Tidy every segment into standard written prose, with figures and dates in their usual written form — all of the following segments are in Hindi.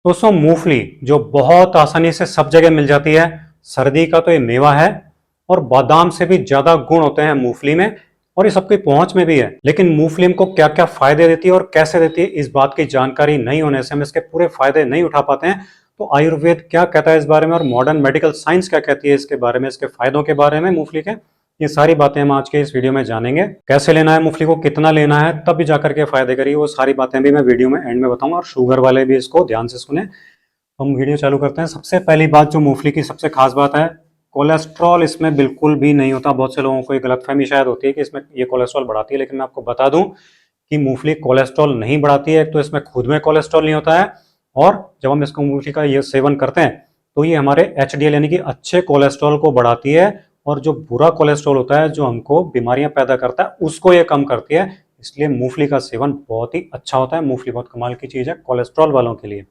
दोस्तों मूंगफली जो बहुत आसानी से सब जगह मिल जाती है, सर्दी का तो ये मेवा है और बादाम से भी ज्यादा गुण होते हैं मूंगफली में और ये सबकी पहुंच में भी है। लेकिन मूंगफली हमको क्या क्या फायदे देती है और कैसे देती है, इस बात की जानकारी नहीं होने से हम इसके पूरे फायदे नहीं उठा पाते हैं। तो आयुर्वेद क्या कहता है इस बारे में और मॉडर्न मेडिकल साइंस क्या कहती है इसके बारे में, इसके फायदों के बारे में मूंगफली के, ये सारी बातें हम आज के इस वीडियो में जानेंगे। कैसे लेना है मूंगफली को, कितना लेना है, तब भी जाकर के फायदे करिए, वो सारी बातें भी मैं वीडियो में एंड में बताऊंगा। और शुगर वाले भी इसको ध्यान से सुने। हम वीडियो चालू करते हैं। सबसे पहली बात जो मूंगफली की सबसे खास बात है, कोलेस्ट्रॉल इसमें बिल्कुल भी नहीं होता। बहुत से लोगों को ये गलतफहमी शायद होती है कि इसमें ये कोलेस्ट्रॉल बढ़ाती है, लेकिन मैं आपको बता दूं कि मूंगफली कोलेस्ट्रॉल नहीं बढ़ाती है। तो इसमें खुद में कोलेस्ट्रॉल नहीं होता है, और जब हम इसको मूंगफली का ये सेवन करते हैं तो ये हमारे एचडीएल यानी कि अच्छे कोलेस्ट्रॉल को बढ़ाती है, और जो बुरा कोलेस्ट्रॉल होता है जो हमको बीमारियां पैदा करता है उसको ये कम करती है। इसलिए मूंगफली का सेवन बहुत ही अच्छा होता है। मूंगफली बहुत कमाल की चीज है कोलेस्ट्रॉल वालों के लिए।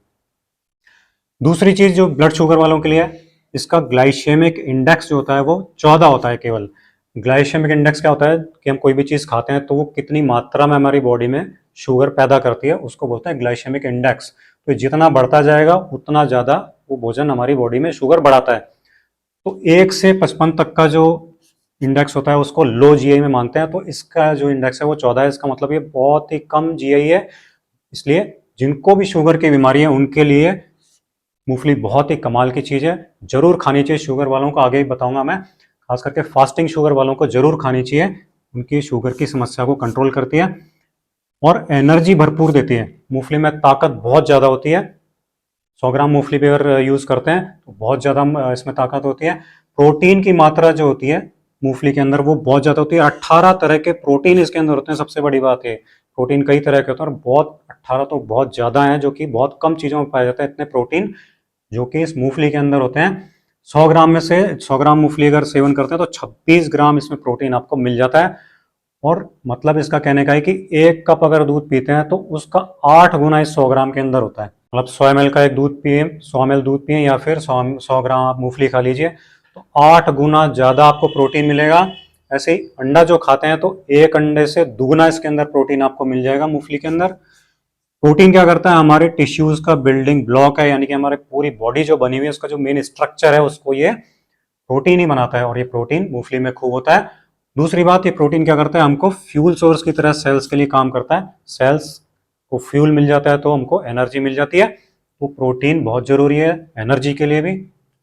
दूसरी चीज जो ब्लड शुगर वालों के लिए है, इसका ग्लाइसेमिक इंडेक्स जो होता है वो 14 होता है केवल। ग्लाइसेमिक इंडेक्स क्या होता है कि हम कोई भी चीज खाते हैं तो वो कितनी मात्रा में हमारी बॉडी में शुगर पैदा करती है, उसको बोलते हैं ग्लाइसेमिक इंडेक्स। तो जितना बढ़ता जाएगा उतना ज्यादा वो भोजन हमारी बॉडी में शुगर बढ़ाता है। तो 1 से 55 तक का जो इंडेक्स होता है उसको लो जीआई में मानते हैं। तो इसका जो इंडेक्स है वो 14 है। इसका मतलब ये बहुत ही कम जीआई है। इसलिए जिनको भी शुगर की बीमारी है उनके लिए मूंगफली बहुत ही कमाल की चीज़ है, जरूर खानी चाहिए। शुगर वालों को आगे ही बताऊंगा मैं, खास करके फास्टिंग शुगर वालों को जरूर खानी चाहिए। उनकी शुगर की समस्या को कंट्रोल करती है और एनर्जी भरपूर देती है। मूंगफली में ताकत बहुत ज़्यादा होती है। 100 ग्राम मूंगफली भी अगर यूज़ करते हैं तो बहुत ज़्यादा इसमें ताकत होती है। प्रोटीन की मात्रा जो होती है मूंगफली के अंदर वो बहुत ज़्यादा होती है। 18 तरह के प्रोटीन इसके अंदर होते हैं। सबसे बड़ी बात है प्रोटीन कई तरह के होते हैं और बहुत 18 तो बहुत ज़्यादा है, जो कि बहुत कम चीज़ों में पाया जाता है इतने प्रोटीन जो कि इस मूंगफली के अंदर होते हैं। 100 ग्राम में से 100 ग्राम मूंगफली अगर सेवन करते हैं तो 26 ग्राम इसमें प्रोटीन आपको मिल जाता है। और मतलब इसका कहने का है कि 1 कप अगर दूध पीते हैं तो उसका 8 गुना इस 100 ग्राम के अंदर होता है। मतलब 100 ml का एक दूध पिए, 100 ml दूध पिए या फिर 100 ग्राम आप मूंगफली खा लीजिए तो 8 गुना ज़्यादा आपको प्रोटीन मिलेगा। ऐसे ही अंडा जो खाते हैं तो एक अंडे से दुगना इसके अंदर प्रोटीन आपको मिल जाएगा मूंगफली के अंदर। प्रोटीन क्या करता है, हमारे टिश्यूज का बिल्डिंग ब्लॉक है, यानी कि हमारे पूरी बॉडी जो बनी हुई है उसका जो मेन स्ट्रक्चर है उसको ये प्रोटीन ही बनाता है, और ये प्रोटीन मूंगफली में खूब होता है। दूसरी बात, ये प्रोटीन क्या करता है, हमको फ्यूल सोर्स की तरह सेल्स के लिए काम करता है। सेल्स को फ्यूल मिल जाता है तो हमको एनर्जी मिल जाती है। तो प्रोटीन बहुत जरूरी है एनर्जी के लिए भी।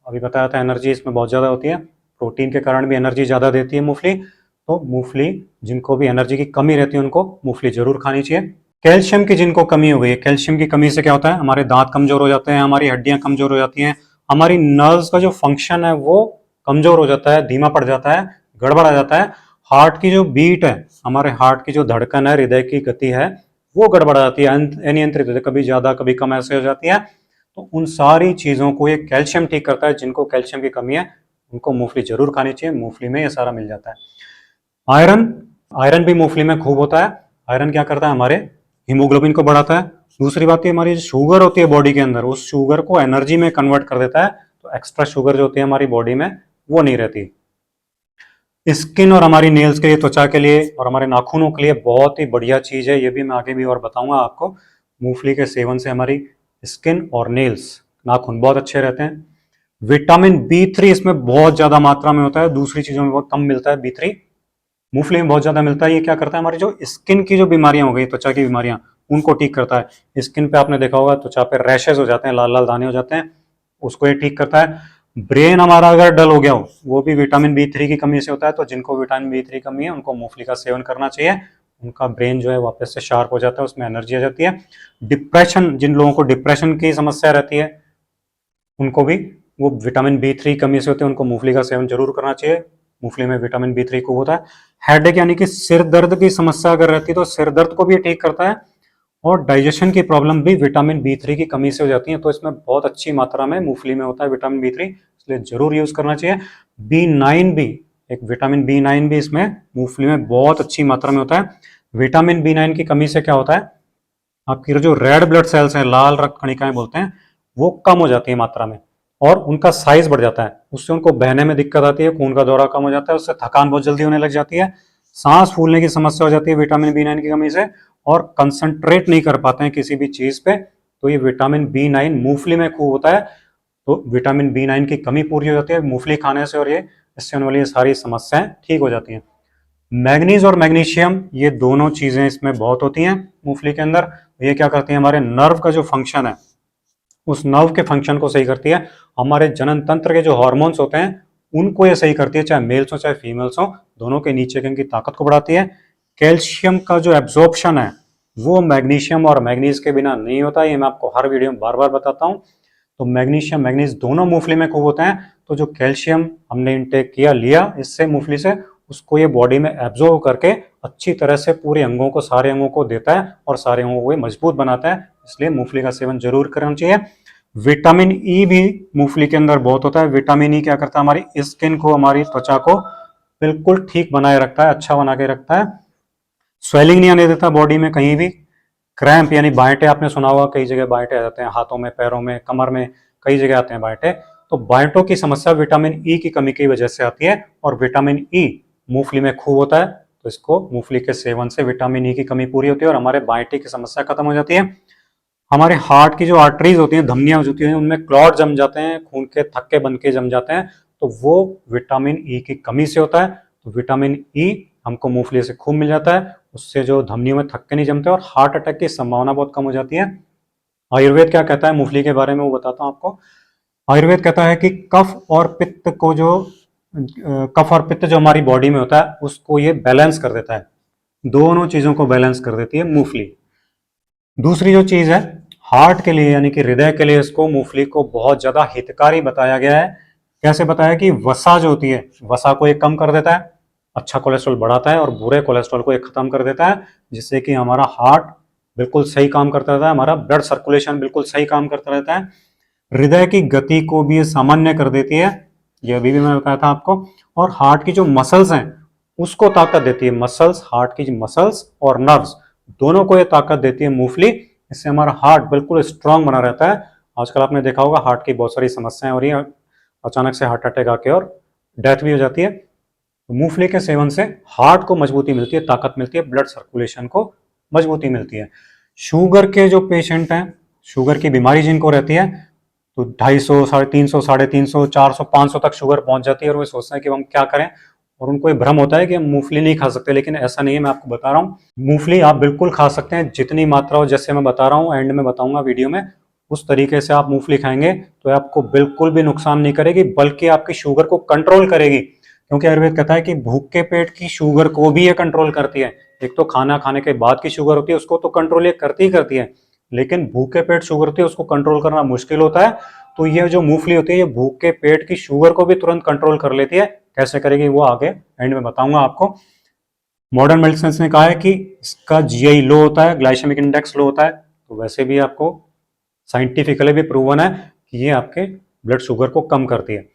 अभी बताया था एनर्जी इसमें बहुत ज़्यादा होती है, प्रोटीन के कारण भी एनर्जी ज़्यादा देती है मूंगफली। तो मूंगफली जिनको भी एनर्जी की कमी रहती है उनको मूंगफली जरूर खानी चाहिए। कैल्शियम की जिनको कमी हो गई है, कैल्शियम की कमी से क्या होता है, हमारे दांत कमजोर हो जाते हैं, हमारी हड्डियां कमजोर हो जाती हैं, हमारी नर्व्स का जो फंक्शन है वो कमजोर हो जाता है, धीमा पड़ जाता है, गड़बड़ आ जाता है। हार्ट की जो बीट है, हमारे हार्ट की जो धड़कन है, हृदय की गति है, वो गड़बड़ा जाती है, अनियंत्रित होती है, कभी ज्यादा कभी कम ऐसे हो जाती है। तो उन सारी चीजों को ये कैल्शियम ठीक करता है। जिनको कैल्शियम की कमी है उनको मूंगफली जरूर खानी चाहिए, मूंगफली में ये सारा मिल जाता है। आयरन, आयरन भी मूंगफली में खूब होता है। आयरन क्या करता है, हमारे हीमोग्लोबिन को बढ़ाता है। दूसरी बात, ये हमारी जो शुगर होती है बॉडी के अंदर, उस शुगर को एनर्जी में कन्वर्ट कर देता है। तो एक्स्ट्रा शुगर जो होती है हमारी बॉडी में वो नहीं रहती। स्किन और हमारी नेल्स के लिए, त्वचा के लिए और हमारे नाखूनों के लिए बहुत ही बढ़िया चीज है। ये भी मैं आगे भी और बताऊंगा आपको। मूंगफली के सेवन से हमारी स्किन और नेल्स, नाखून बहुत अच्छे रहते हैं। विटामिन B3 इसमें बहुत ज्यादा मात्रा में होता है, दूसरी चीजों में बहुत कम मिलता है। B3 मूंगफली में बहुत ज्यादा मिलता है। ये क्या करता है, हमारी जो स्किन की जो बीमारियां हो गई, त्वचा की बीमारियां, उनको ठीक करता है। स्किन पे आपने देखा होगा त्वचा पे रैशेज हो जाते हैं, लाल लाल दाने हो जाते हैं, उसको ये ठीक करता है। ब्रेन हमारा अगर डल हो गया हो, वो भी विटामिन B3 की कमी से होता है। तो जिनको विटामिन B3 कमी है उनको मूंगफली का सेवन करना चाहिए। उनका ब्रेन जो है वापस से शार्प हो जाता है, उसमें एनर्जी आ जाती है। डिप्रेशन, जिन लोगों को डिप्रेशन की समस्या रहती है उनको भी वो विटामिन B3 कमी से होते हैं, उनको मूंगफली का सेवन जरूर करना चाहिए। मूंगफली में विटामिन B3 को होता है। हेडेक यानी कि सिर दर्द की समस्या अगर रहती है तो सिर दर्द को भी ठीक करता है। और डाइजेशन की प्रॉब्लम भी विटामिन B3 की कमी से हो जाती है। तो इसमें बहुत अच्छी मात्रा में मूंगफली में होता है विटामिन B3, इसलिए जरूर यूज करना चाहिए। B9 भी, एक विटामिन B9 भी इसमें मूंगफली में बहुत अच्छी मात्रा में होता है। विटामिन B9 की कमी से क्या होता है, आपकी जो रेड ब्लड सेल्स हैं, लाल रक्त कणिकाएं बोलते हैं, वो कम हो जाती है मात्रा में और उनका साइज बढ़ जाता है। उससे उनको बहने में दिक्कत आती है, खून का दौरा कम हो जाता है, उससे थकान बहुत जल्दी होने लग जाती है, सांस फूलने की समस्या हो जाती है विटामिन B9 की कमी से, और कंसंट्रेट नहीं कर पाते हैं किसी भी चीज पे। तो ये विटामिन B9 मूंगफली में खूब होता है, तो विटामिन B9 की कमी पूरी हो जाती है मूंगफली खाने से, और ये इससे होने वाली सारी समस्याएं ठीक हो जाती हैं। मैग्नीज और मैग्नीशियम ये दोनों चीजें इसमें बहुत होती हैं मूंगफली के अंदर। ये क्या करती हैं, हमारे नर्व का जो फंक्शन है उस नर्व के फंक्शन को सही करती है। हमारे जनन तंत्र के जो हार्मोन्स होते हैं उनको ये सही करती है, चाहे मेल्स हो चाहे फीमेल्स हो, दोनों के नीचे के की ताकत को बढ़ाती है। कैल्शियम का जो एब्जॉर्प्शन है वो मैग्नीशियम और मैग्नीज के बिना नहीं होता, ये मैं आपको हर वीडियो में बार बार बताता हूँ। तो मैग्नीशियम मैग्नीज दोनों मूंगफली में खूब होते हैं। तो जो कैल्शियम हमने इंटेक किया लिया इससे मूंगफली से, उसको ये बॉडी में एब्जॉर्ब करके अच्छी तरह से पूरे अंगों को, सारे अंगों को देता है और सारे अंगों को मजबूत बनाता है, इसलिए मूंगफली का सेवन जरूर करना चाहिए। विटामिन ई भी मूंगफली के अंदर बहुत होता है। विटामिन ई क्या करता है, हमारी स्किन को, हमारी त्वचा को बिल्कुल ठीक बनाए रखता है, अच्छा बना के रखता है। स्वेलिंग नहीं आने देता बॉडी में कहीं भी। क्रैम्प यानी बांटे, आपने सुना होगा कई जगह बांटे आ जाते हैं, हाथों में, पैरों में, कमर में, कई जगह आते हैं बांटे। तो बांटों की समस्या विटामिन ई की कमी की वजह से आती है, और विटामिन ई मूंगफली में खूब होता है। तो इसको मूंगफली के सेवन से विटामिन ई की कमी पूरी होती है और हमारे बांटे की समस्या खत्म हो जाती है। हमारे हार्ट की जो आर्टरीज होती हैं, धमनियां होती हैं, उनमें क्लॉट जम जाते हैं, खून के थक्के बन के जम जाते हैं, तो वो विटामिन ई की कमी से होता है। तो विटामिन ई हमको मूंगफली से खूब मिल जाता है, उससे जो धमनियों में थक्के नहीं जमते और हार्ट अटैक की संभावना बहुत कम हो जाती है। आयुर्वेद क्या कहता है मूंगफली के बारे में वो बताता हूँ आपको। आयुर्वेद कहता है कि कफ और पित्त जो हमारी बॉडी में होता है उसको ये बैलेंस कर देता है, दोनों चीजों को बैलेंस कर देती है मूंगफली। दूसरी जो चीज है हार्ट के लिए यानी कि हृदय के लिए, इसको मूंगफली को बहुत ज्यादा हितकारी बताया गया है। कैसे बताया कि वसा जो होती है, वसा को ये कम कर देता है, अच्छा कोलेस्ट्रॉल बढ़ाता है, और बुरे कोलेस्ट्रॉल को ये खत्म कर देता है, जिससे कि हमारा हार्ट बिल्कुल सही काम करता रहता है, हमारा ब्लड सर्कुलेशन बिल्कुल सही काम करता रहता है। हृदय की गति को भी ये सामान्य कर देती है, ये अभी भी मैंने बताया था आपको। और हार्ट की जो मसल्स हैं उसको ताकत देती है, मसल्स, हार्ट की मसल्स और नर्व्स दोनों को ये ताकत देती है मूंगफली। इससे हमारा हार्ट बिल्कुल स्ट्रांग बना रहता है। आजकल आपने देखा होगा हार्ट की बहुत सारी समस्याएं हो रही है, अचानक से हार्ट अटैक आके और डेथ भी हो जाती है। तो मूंगफली के सेवन से हार्ट को मजबूती मिलती है, ताकत मिलती है, ब्लड सर्कुलेशन को मजबूती मिलती है। शुगर के जो पेशेंट हैं, शुगर की बीमारी जिनको रहती है, तो 250, 350, 350, 400, 500 तक शुगर पहुंच जाती है, और वो सोचते हैं कि हम क्या करें, और उनको ये भ्रम होता है कि हम मूंगफली नहीं खा सकते, लेकिन ऐसा नहीं है। मैं आपको बता रहा हूँ मूंगफली आप बिल्कुल खा सकते हैं, जितनी मात्रा हो, जैसे मैं बता रहा हूँ, एंड में बताऊंगा वीडियो में, उस तरीके से आप मूंगफली खाएंगे तो आपको बिल्कुल भी नुकसान नहीं करेगी, बल्कि आपकी शुगर को कंट्रोल करेगी। क्योंकि आयुर्वेद कहता है कि भूखे पेट की शुगर को भी ये कंट्रोल करती है। एक तो खाना खाने के बाद की शुगर होती है, उसको तो कंट्रोल ये करती ही करती है, लेकिन भूखे पेट शुगर होती है उसको कंट्रोल करना मुश्किल होता है। तो ये जो मूंगफली होती है ये भूखे पेट की शुगर को भी तुरंत कंट्रोल कर लेती है। कैसे करेगी वो आगे एंड में बताऊंगा आपको। मॉडर्न मेडिसिन ने कहा है कि इसका जीआई लो होता है, ग्लाइसेमिक इंडेक्स लो होता है, तो वैसे भी आपको साइंटिफिकली भी प्रूवन है कि ये आपके ब्लड शुगर को कम करती है।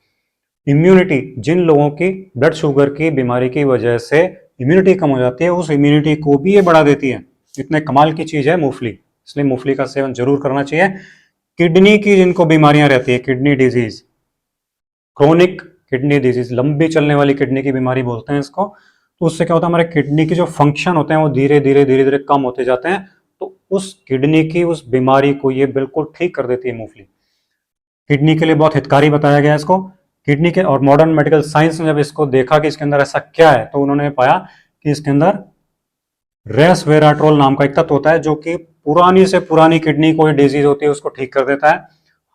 इम्यूनिटी, जिन लोगों की ब्लड शुगर की बीमारी की वजह से इम्यूनिटी कम हो जाती है, उस इम्यूनिटी को भी ये बढ़ा देती है। इतने कमाल की चीज है मूंगफली, इसलिए मूंगफली का सेवन जरूर करना चाहिए। किडनी की जिनको बीमारियां रहती है, kidney disease, chronic kidney disease, लंबी चलने वाली किडनी की बीमारी बोलते हैं इसको, तो उससे क्या होता है, हमारे किडनी के जो फंक्शन होते हैं वो धीरे धीरे धीरे धीरे कम होते जाते हैं। तो उस किडनी की उस बीमारी को ये बिल्कुल ठीक कर देती है मूंगफली। किडनी के लिए बहुत हितकारी बताया गया है इसको। किडनी के, और मॉडर्न मेडिकल साइंस ने जब इसको देखा कि इसके अंदर ऐसा क्या है, तो उन्होंने पाया कि इसके अंदर रेसवेराट्रोल नाम का एक तत्व होता है, जो कि पुरानी से पुरानी किडनी कोई डिजीज होती है उसको ठीक कर देता है,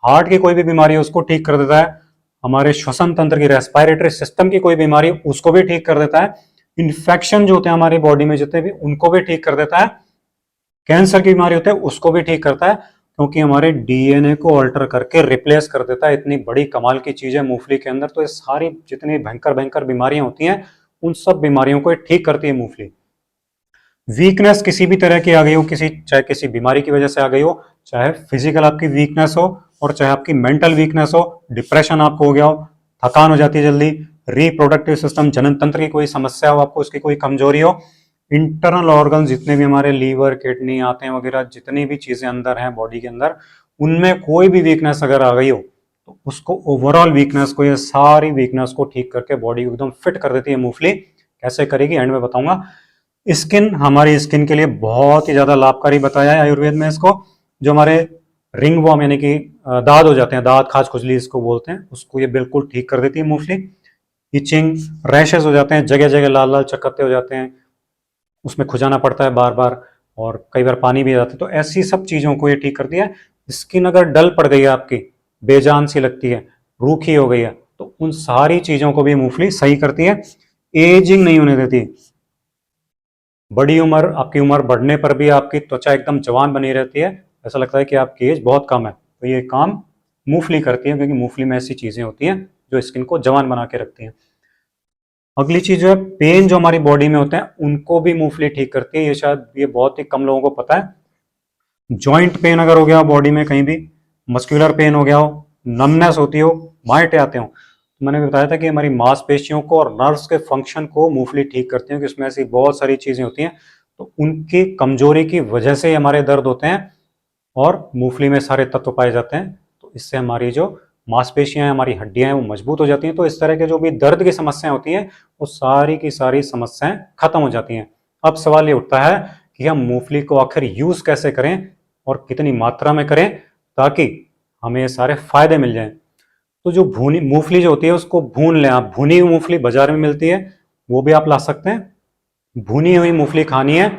हार्ट की कोई भी बीमारी है उसको ठीक कर देता है, हमारे श्वसन तंत्र की, रेस्पिरेटरी सिस्टम की कोई बीमारी उसको भी ठीक कर देता है, इन्फेक्शन जो होते हैं हमारी बॉडी में जितने भी उनको भी ठीक कर देता है, कैंसर की बीमारी होती है उसको भी ठीक करता है, क्योंकि हमारे डीएनए को अल्टर करके रिप्लेस कर देता है। इतनी बड़ी कमाल की चीज है मूंगफली के अंदर। तो ये सारी जितनी भयंकर भयंकर बीमारियां होती हैं उन सब बीमारियों को ठीक करती है मूंगफली। वीकनेस किसी भी तरह की आ गई हो, चाहे किसी बीमारी की वजह से आ गई हो, चाहे फिजिकल आपकी वीकनेस हो और चाहे आपकी मेंटल वीकनेस हो, डिप्रेशन आपको हो गया हो, थकान हो जाती है जल्दी, रिप्रोडक्टिव सिस्टम, जनन तंत्र की कोई समस्या हो, आपको उसकी कोई कमजोरी हो, इंटरनल ऑर्गन जितने भी हमारे लीवर, किडनी, आते हैं वगैरह, जितनी भी चीजें अंदर हैं बॉडी के अंदर, उनमें कोई भी वीकनेस अगर आ गई हो तो उसको, ओवरऑल वीकनेस को, ये सारी वीकनेस को ठीक करके बॉडी को एकदम फिट कर देती है मूंगफली। कैसे करेगी एंड में बताऊंगा। स्किन, हमारी स्किन के लिए बहुत ही ज्यादा लाभकारी बताया है आयुर्वेद में इसको। जो हमारे रिंग वॉर्म यानी कि दाद हो जाते हैं, दाद खाज खुजली इसको बोलते हैं, उसको ये बिल्कुल ठीक कर देती है मूंगफली। इचिंग, रैशेस हो जाते हैं, जगह जगह लाल लाल चकत्ते हो जाते हैं, उसमें खुजाना पड़ता है बार बार, और कई बार पानी भी आ जाता है, तो ऐसी सब चीज़ों को ये ठीक करती है। स्किन अगर डल पड़ गई है आपकी, बेजान सी लगती है, रूखी हो गई है, तो उन सारी चीज़ों को भी मूंगफली सही करती है। एजिंग नहीं होने देती, बड़ी उम्र, आपकी उम्र बढ़ने पर भी आपकी त्वचा एकदम जवान बनी रहती है, ऐसा लगता है कि आपकी एज बहुत कम है, तो ये काम मूंगफली करती है, क्योंकि मूंगफली में ऐसी चीज़ें होती हैं जो स्किन को जवान बना के रखती हैं। अगली चीज जो है, पेन जो हमारी बॉडी में होते हैं उनको भी मूंगफली ठीक करती है, ये शायद ये बहुत ही कम लोगों को पता है। जॉइंट पेन अगर हो गया हो बॉडी में कहीं भी, मस्कुलर पेन हो गया हो, नमनेस होती हो, माइटे आते हो, तो मैंने बताया था कि हमारी मांसपेशियों को और नर्व्स के फंक्शन को मूंगफली ठीक करती है, कि इसमें ऐसी बहुत सारी चीजें होती हैं, तो उनकी कमजोरी की वजह से हमारे दर्द होते हैं, और मूंगफली में सारे तत्व पाए जाते हैं, तो इससे हमारी जो मांसपेशियां हैं, हमारी हड्डियां हैं, वो मजबूत हो जाती हैं, तो इस तरह के जो भी दर्द की समस्याएं होती हैं वो सारी की सारी समस्याएं खत्म हो जाती हैं। अब सवाल ये उठता है कि हम मूंगफली को आखिर यूज कैसे करें और कितनी मात्रा में करें ताकि हमें ये सारे फायदे मिल जाएं। तो जो भुनी मूंगफली जो होती है उसको भून लें आप, भुनी हुई मूंगफली बाजार में मिलती है, वो भी आप ला सकते हैं। भुनी हुई मूंगफली खानी है,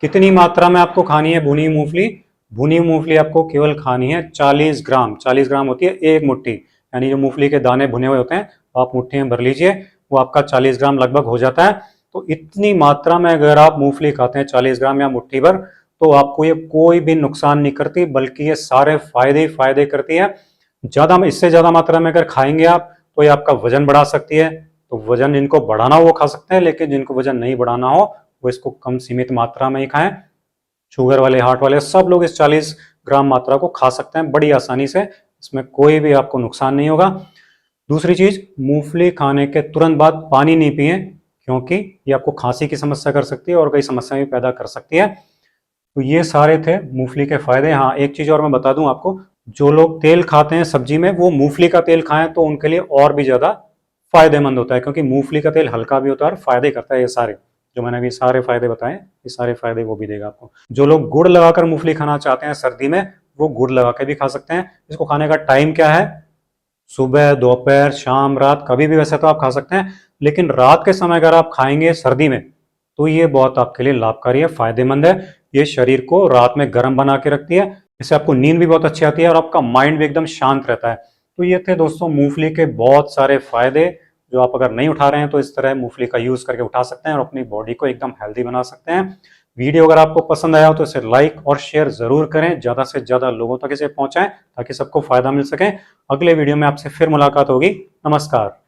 कितनी मात्रा में आपको खानी है भुनी हुई मूंगफली? भुनी हुई मूंगफली आपको केवल खानी है 40 ग्राम, 40 ग्राम होती है एक मुट्ठी, यानी जो मूंगफली के दाने भुने हुए होते हैं आप मुट्ठी में भर लीजिए, वो आपका 40 ग्राम लगभग हो जाता है। तो इतनी मात्रा में अगर आप मूंगफली खाते हैं 40 ग्राम या मुट्ठी भर, तो आपको ये कोई भी नुकसान नहीं करती, बल्कि ये सारे फायदे ही फायदे करती है। ज्यादा, इससे ज्यादा मात्रा में अगर खाएंगे आप तो ये आपका वजन बढ़ा सकती है, तो वजन जिनको बढ़ाना हो वो खा सकते हैं, लेकिन जिनको वजन नहीं बढ़ाना हो वो इसको कम सीमित मात्रा में ही खाएं। शुगर वाले, हार्ट वाले सब लोग इस 40 ग्राम मात्रा को खा सकते हैं बड़ी आसानी से, इसमें कोई भी आपको नुकसान नहीं होगा। दूसरी चीज, मूंगफली खाने के तुरंत बाद पानी नहीं पिए, क्योंकि ये आपको खांसी की समस्या कर सकती है और कई समस्याएं भी पैदा कर सकती है। तो ये सारे थे मूंगफली के फायदे। हाँ, एक चीज और मैं बता दूं आपको, जो लोग तेल खाते हैं सब्जी में वो मूंगफली का तेल खाएं तो उनके लिए और भी ज्यादा फायदेमंद होता है, क्योंकि मूंगफली का तेल हल्का भी होता है और फायदे करता है। ये सारे जो मैंने अभी सारे फायदे बताए, ये सारे फायदे वो भी देगा आपको। जो लोग गुड़ लगाकर मूंगफली खाना चाहते हैं सर्दी में, वो गुड़ लगा के भी खा सकते हैं। इसको खाने का टाइम क्या है? सुबह, दोपहर, शाम, रात, कभी भी वैसे तो आप खा सकते हैं, लेकिन रात के समय अगर आप खाएंगे सर्दी में तो ये बहुत आपके लिए लाभकारी है, फायदेमंद है। ये शरीर को रात में गर्म बना के रखती है, इससे आपको नींद भी बहुत अच्छी आती है और आपका माइंड भी एकदम शांत रहता है। तो ये थे दोस्तों मूंगफली के बहुत सारे फायदे, जो आप अगर नहीं उठा रहे हैं तो इस तरह मूंगफली का यूज करके उठा सकते हैं और अपनी बॉडी को एकदम हेल्दी बना सकते हैं। वीडियो अगर आपको पसंद आया हो तो इसे लाइक और शेयर जरूर करें, ज्यादा से ज्यादा लोगों तक इसे पहुंचाएं ताकि सबको फायदा मिल सके। अगले वीडियो में आपसे फिर मुलाकात होगी। नमस्कार।